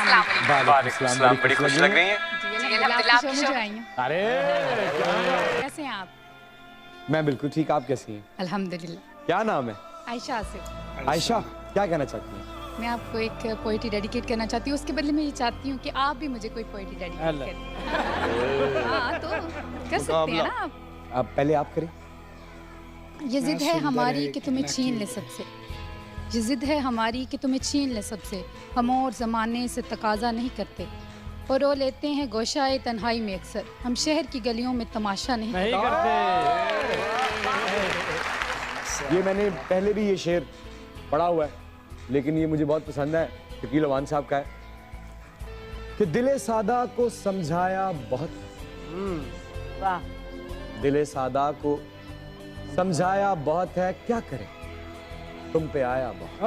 वालेकुम सलाम, बड़ी खुश लग रही हैं। अरे कैसे हैं आप? मैं बिल्कुल ठीक, आप कैसी हैं? अल्हम्दुलिल्लाह। क्या नाम है? आयशा आसिफ। आयशा, क्या कहना चाहती हैं? मैं आपको एक पोइट्री डेडिकेट करना चाहती हूँ। उसके बदले में ये चाहती हूँ कि आप भी मुझे कोई पोइट्री डेडिकेट करें। हाँ, तो कर सकते हैं ना आप। अब पहले आप करें। ये जिद है हमारी कि तुम्हें छीन ले सबसे, ये जिद है हमारी कि तुम्हें छीन ले सबसे। हम और ज़माने से तकाजा नहीं करते और रो लेते हैं गोशाए तन्हाई में अक्सर। हम शहर की गलियों में तमाशा नहीं करते। ये मैंने पहले भी ये शेर पढ़ा हुआ है, लेकिन ये मुझे बहुत पसंद है। शकील अवान साहब का है कि दिले सादा को समझाया बहुत, दिले सादा को समझाया बहुत है, क्या करें तुम पे आया बहुत।